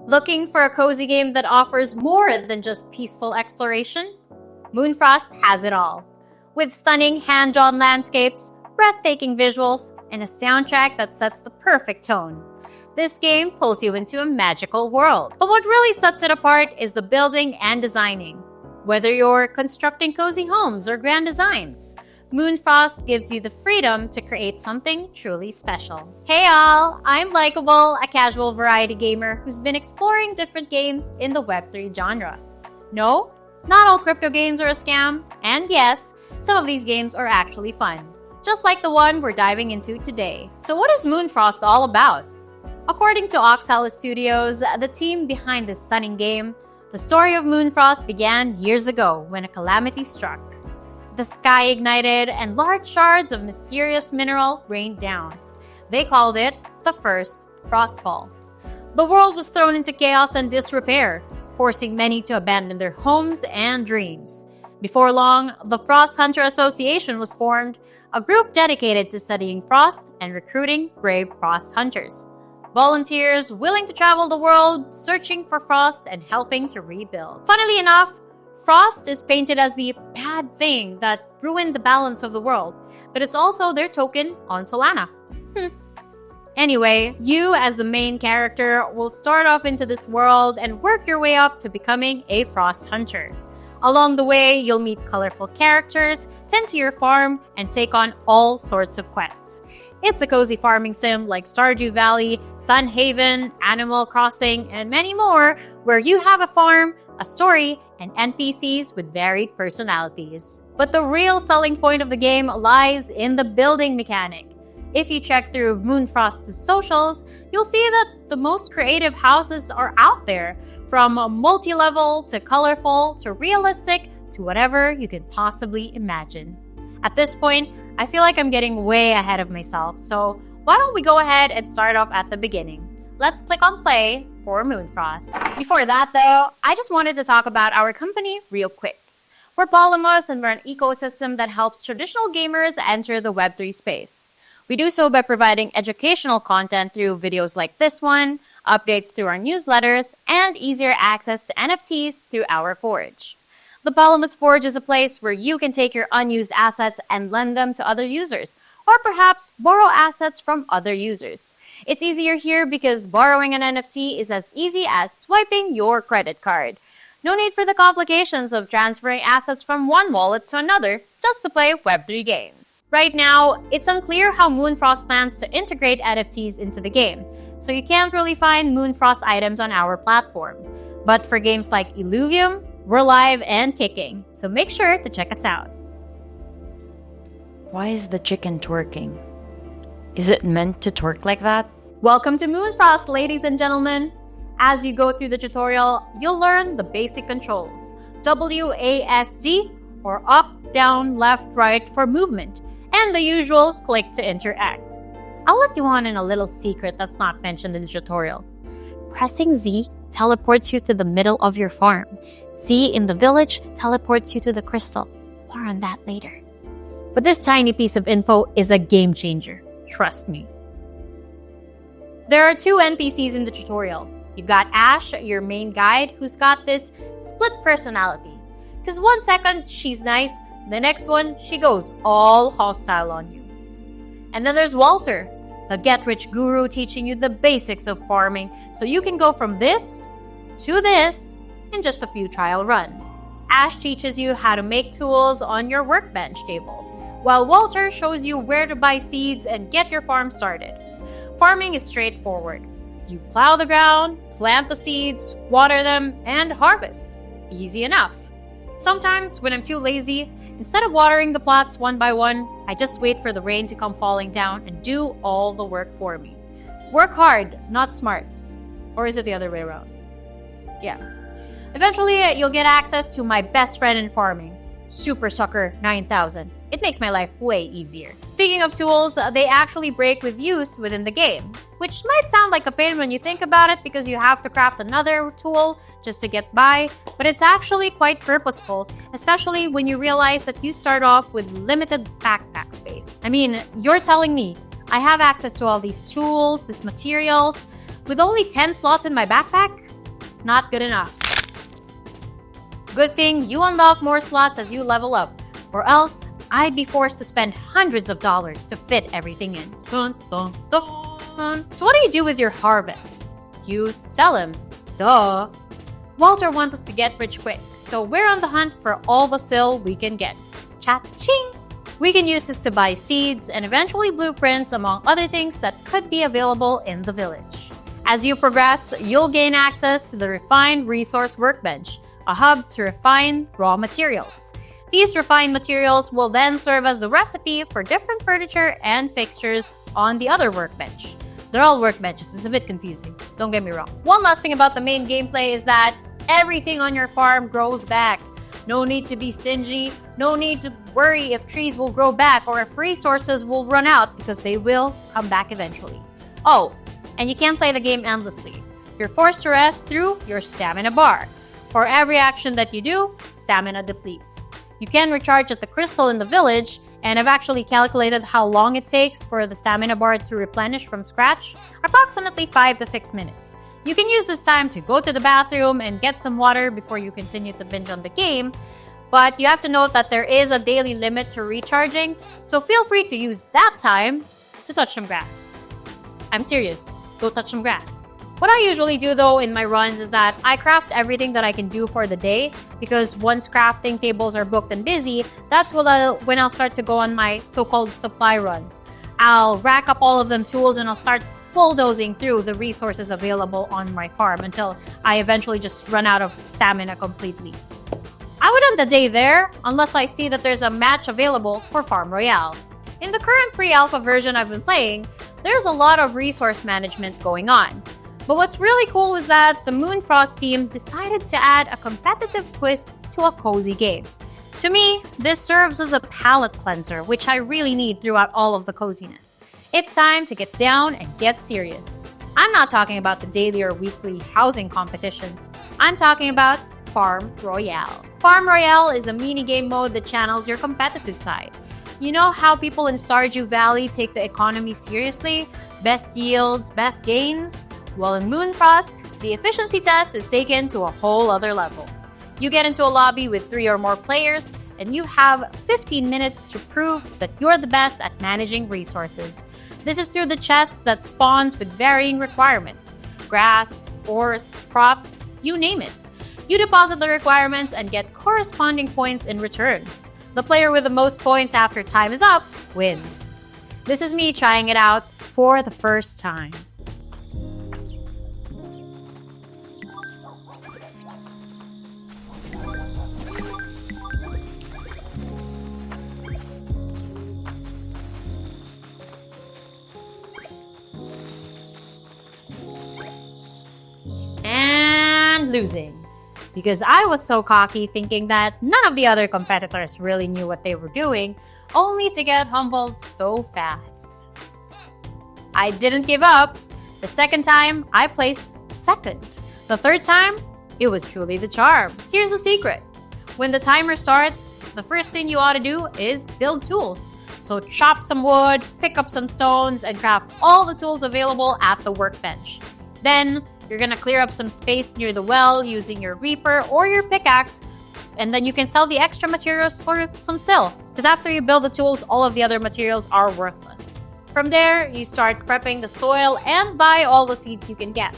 Looking for a cozy game that offers more than just peaceful exploration? Moonfrost has it all. With stunning hand-drawn landscapes, breathtaking visuals, and a soundtrack that sets the perfect tone. This game pulls you into a magical world. But what really sets it apart is the building and designing. Whether you're constructing cozy homes or grand designs, Moonfrost gives you the freedom to create something truly special. Hey all, I'm Likeable, a casual variety gamer who's been exploring different games in the Web3 genre. No, not all crypto games are a scam, and yes, some of these games are actually fun, just like the one we're diving into today. So what is Moonfrost all about? According to Oxalis Studios, the team behind this stunning game, the story of Moonfrost began years ago when a calamity struck. The sky ignited and large shards of mysterious mineral rained down. They called it the first Frostfall. The world was thrown into chaos and disrepair, forcing many to abandon their homes and dreams. Before long, the Frost Hunter Association was formed, a group dedicated to studying frost and recruiting brave frost hunters. Volunteers willing to travel the world, searching for frost and helping to rebuild. Funnily enough, frost is painted as the bad thing that ruined the balance of the world, but it's also their token on Solana. Anyway, you as the main character will start off into this world and work your way up to becoming a frost hunter. Along the way, you'll meet colorful characters, tend to your farm, and take on all sorts of quests. It's a cozy farming sim like Stardew Valley, Sun Haven, Animal Crossing, and many more, where you have a farm, a story, and NPCs with varied personalities. But the real selling point of the game lies in the building mechanic. If you check through Moonfrost's socials, you'll see that the most creative houses are out there, from multi-level to colorful to realistic to whatever you could possibly imagine. At this point, I feel like I'm getting way ahead of myself, so why don't we go ahead and start off at the beginning? Let's click on play for Moonfrost. Before that though, I just wanted to talk about our company real quick. We're Polemos and we're an ecosystem that helps traditional gamers enter the Web3 space. We do so by providing educational content through videos like this one, updates through our newsletters, and easier access to NFTs through our Forge. The Polemos Forge is a place where you can take your unused assets and lend them to other users, or perhaps borrow assets from other users. It's easier here because borrowing an NFT is as easy as swiping your credit card. No need for the complications of transferring assets from one wallet to another just to play Web3 games. Right now, it's unclear how Moonfrost plans to integrate NFTs into the game, so you can't really find Moonfrost items on our platform. But for games like Illuvium, we're live and kicking, so make sure to check us out. Why is the chicken twerking? Is it meant to twerk like that? Welcome to Moonfrost, ladies and gentlemen! As you go through the tutorial, you'll learn the basic controls. WASD, or up, down, left, right for movement, and the usual click to interact. I'll let you on in a little secret that's not mentioned in the tutorial. Pressing Z teleports you to the middle of your farm. Z in the village teleports you to the crystal. More on that later. But this tiny piece of info is a game changer. Trust me. There are two NPCs in the tutorial. You've got Ash, your main guide, who's got this split personality. Because 1 second, she's nice. The next one, she goes all hostile on you. And then there's Walter, the get-rich guru teaching you the basics of farming so you can go from this to this in just a few trial runs. Ash teaches you how to make tools on your workbench table, while Walter shows you where to buy seeds and get your farm started. Farming is straightforward. You plow the ground, plant the seeds, water them, and harvest. Easy enough. Sometimes, when I'm too lazy, instead of watering the plots one by one, I just wait for the rain to come falling down and do all the work for me. Work hard, not smart. Or is it the other way around? Yeah. Eventually, you'll get access to my best friend in farming, Super Sucker 9000. It makes my life way easier. Speaking of tools, they actually break with use within the game, which might sound like a pain when you think about it because you have to craft another tool just to get by, but it's actually quite purposeful, especially when you realize that you start off with limited backpack space. I mean, you're telling me I have access to all these tools, these materials, with only 10 slots in my backpack? not good enough. Good thing you unlock more slots as you level up, or else I'd be forced to spend hundreds of dollars to fit everything in. Dun, dun, dun. So what do you do with your harvest? You sell them. Duh. Walter wants us to get rich quick, so we're on the hunt for all the sil we can get. Cha-ching! We can use this to buy seeds and eventually blueprints, among other things that could be available in the village. As you progress, you'll gain access to the Refined Resource Workbench, a hub to refine raw materials. These refined materials will then serve as the recipe for different furniture and fixtures on the other workbench. They're all workbenches, it's a bit confusing, don't get me wrong. One last thing about the main gameplay is that everything on your farm grows back. No need to be stingy, no need to worry if trees will grow back or if resources will run out, because they will come back eventually. Oh, and you can't play the game endlessly. You're forced to rest through your stamina bar. For every action that you do, stamina depletes. You can recharge at the crystal in the village, and I've actually calculated how long it takes for the stamina bar to replenish from scratch, approximately 5 to 6 minutes. You can use this time to go to the bathroom and get some water before you continue to binge on the game, but you have to note that there is a daily limit to recharging, so feel free to use that time to touch some grass. I'm serious, go touch some grass. What I usually do though in my runs is that I craft everything that I can do for the day, because once crafting tables are booked and busy, that's when I'll start to go on my so-called supply runs. I'll rack up all of them tools and I'll start bulldozing through the resources available on my farm until I eventually just run out of stamina completely. I would end the day there unless I see that there's a match available for Farm Royale. In the current pre-alpha version I've been playing, there's a lot of resource management going on. But what's really cool is that the Moonfrost team decided to add a competitive twist to a cozy game. To me, this serves as a palate cleanser, which I really need throughout all of the coziness. It's time to get down and get serious. I'm not talking about the daily or weekly housing competitions. I'm talking about Farm Royale. Farm Royale is a mini-game mode that channels your competitive side. You know how people in Stardew Valley take the economy seriously? Best yields, best gains? Well, in Moonfrost, the efficiency test is taken to a whole other level. You get into a lobby with 3 or more players, and you have 15 minutes to prove that you're the best at managing resources. This is through the chests that spawns with varying requirements. Grass, ores, crops, you name it. You deposit the requirements and get corresponding points in return. The player with the most points after time is up wins. This is me trying it out for the first time. Losing, because I was so cocky thinking that none of the other competitors really knew what they were doing, only to get humbled so fast. I didn't give up. The second time, I placed second. The third time, it was truly the charm. Here's the secret. When the timer starts, the first thing you ought to do is build tools. So chop some wood, pick up some stones, and craft all the tools available at the workbench. Then, you're gonna clear up some space near the well using your reaper or your pickaxe, and then you can sell the extra materials for some sil, because after you build the tools, all of the other materials are worthless. From there, you start prepping the soil and buy all the seeds you can get.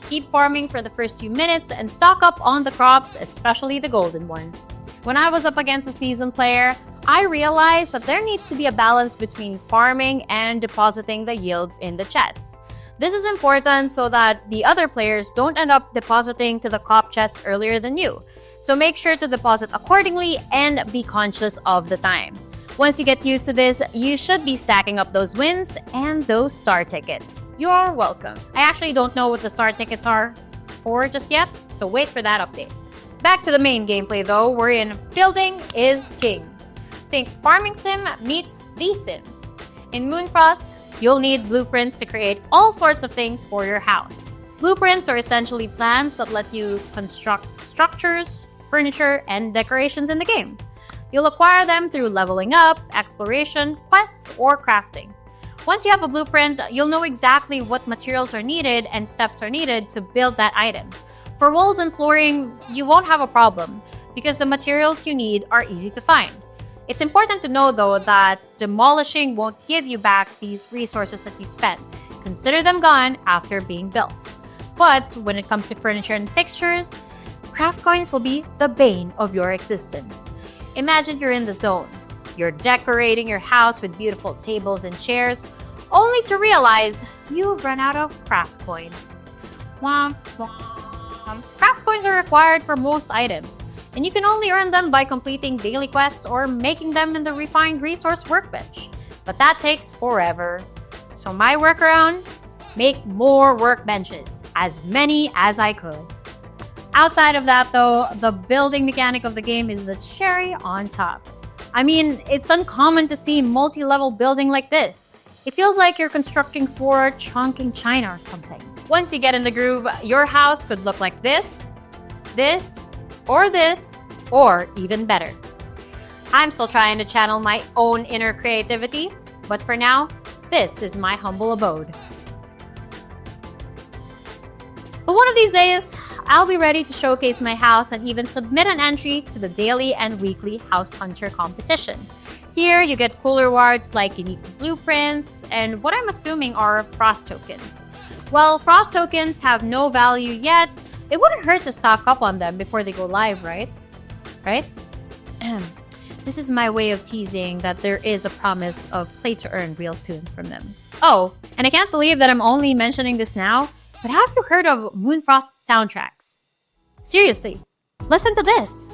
Keep farming for the first few minutes and stock up on the crops, especially the golden ones. When I was up against a seasoned player, I realized that there needs to be a balance between farming and depositing the yields in the chests. This is important so that the other players don't end up depositing to the crop chests earlier than you. So make sure to deposit accordingly and be conscious of the time. Once you get used to this, you should be stacking up those wins and those star tickets. You're welcome. I actually don't know what the star tickets are for just yet, so wait for that update. Back to the main gameplay though, wherein building is king. Think farming sim meets The Sims. In Moonfrost, you'll need blueprints to create all sorts of things for your house. Blueprints are essentially plans that let you construct structures, furniture, and decorations in the game. You'll acquire them through leveling up, exploration, quests, or crafting. Once you have a blueprint, you'll know exactly what materials are needed and steps are needed to build that item. For walls and flooring, you won't have a problem because the materials you need are easy to find. It's important to know though that demolishing won't give you back these resources that you spent. Consider them gone after being built. But when it comes to furniture and fixtures, Craftcoins will be the bane of your existence. Imagine you're in the zone. You're decorating your house with beautiful tables and chairs, only to realize you've run out of Craftcoins. Womp womp. Craftcoins are required for most items, and you can only earn them by completing daily quests or making them in the refined resource workbench. But that takes forever. So my workaround? Make more workbenches, as many as I could. Outside of that though, the building mechanic of the game is the cherry on top. I mean, it's uncommon to see multi-level building like this. It feels like you're constructing for Chongqing China or something. Once you get in the groove, your house could look like this, or even better. I'm still trying to channel my own inner creativity, but for now, this is my humble abode. But one of these days, I'll be ready to showcase my house and even submit an entry to the daily and weekly House Hunter competition. Here, you get cool rewards like unique blueprints and what I'm assuming are frost tokens. While frost tokens have no value yet, it wouldn't hurt to stock up on them before they go live, right? This is my way of teasing that there is a promise of play to earn real soon from them. Oh, and I can't believe that I'm only mentioning this now, but have you heard of Moonfrost soundtracks? Seriously, listen to this.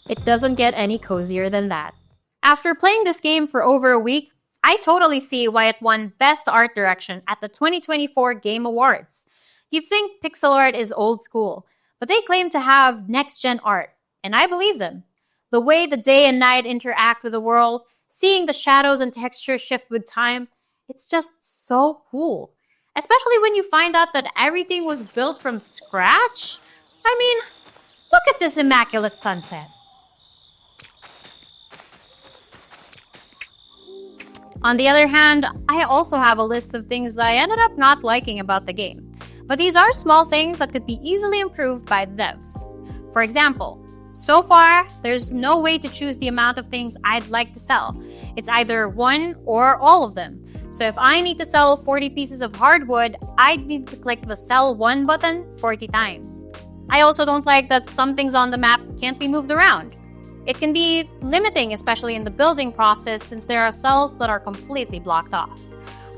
It doesn't get any cozier than that. After playing this game for over a week, I totally see why it won Best Art Direction at the 2024 Game Awards. You think pixel art is old school, but they claim to have next-gen art, and I believe them. The way the day and night interact with the world, seeing the shadows and textures shift with time, it's just so cool. Especially when you find out that everything was built from scratch. I mean, look at this immaculate sunset. On the other hand, I also have a list of things that I ended up not liking about the game. But these are small things that could be easily improved by the devs. For example, so far, there's no way to choose the amount of things I'd like to sell. It's either one or all of them. So if I need to sell 40 pieces of hardwood, I'd need to click the sell one button 40 times. I also don't like that some things on the map can't be moved around. It can be limiting, especially in the building process, since there are cells that are completely blocked off.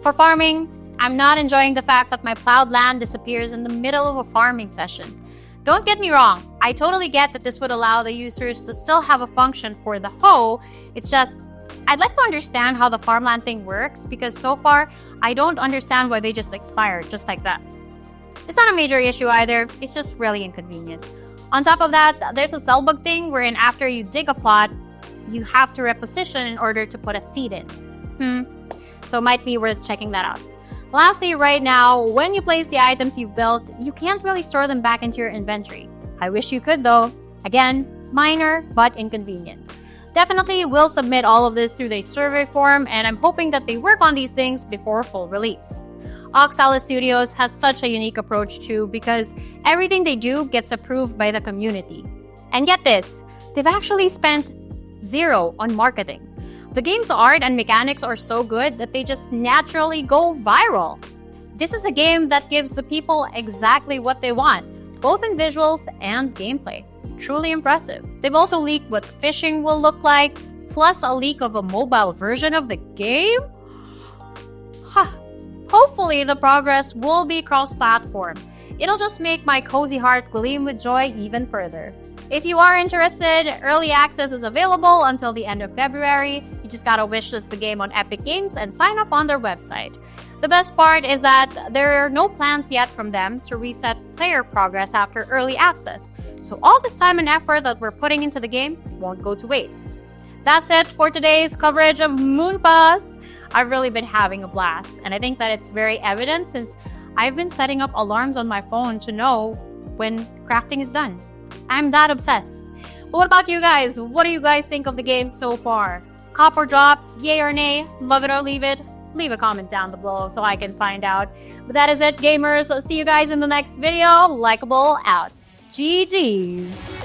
For farming, I'm not enjoying the fact that my plowed land disappears in the middle of a farming session. Don't get me wrong, I totally get that this would allow the users to still have a function for the hoe. It's just, I'd like to understand how the farmland thing works, because so far, I don't understand why they just expired just like that. It's not a major issue either, it's just really inconvenient. On top of that, there's a cell bug thing wherein after you dig a plot, you have to reposition in order to put a seed in. So it might be worth checking that out. Lastly, right now, when you place the items you've built, you can't really store them back into your inventory. I wish you could though. Again, minor but inconvenient. Definitely will submit all of this through the survey form, and I'm hoping that they work on these things before full release. Oxalis Studios has such a unique approach too, because everything they do gets approved by the community. And get this, they've actually spent zero on marketing. The game's art and mechanics are so good that they just naturally go viral. This is a game that gives the people exactly what they want, both in visuals and gameplay. Truly impressive. They've also leaked what fishing will look like, plus a leak of a mobile version of the game? Hopefully, the progress will be cross-platform. It'll just make my cozy heart gleam with joy even further. If you are interested, early access is available until the end of February. You just gotta wishlist the game on Epic Games and sign up on their website. The best part is that there are no plans yet from them to reset player progress after early access, so all this time and effort that we're putting into the game won't go to waste. that's it for today's coverage of Moonfrost. I've really been having a blast, and I think that it's very evident since I've been setting up alarms on my phone to know when crafting is done. I'm that obsessed. But what about you guys? What do you guys think of the game so far? Cop or drop? Yay or nay? Love it or leave it? Leave a comment down below so I can find out. But that is it, gamers. So see you guys in the next video. Likeable out. GG's.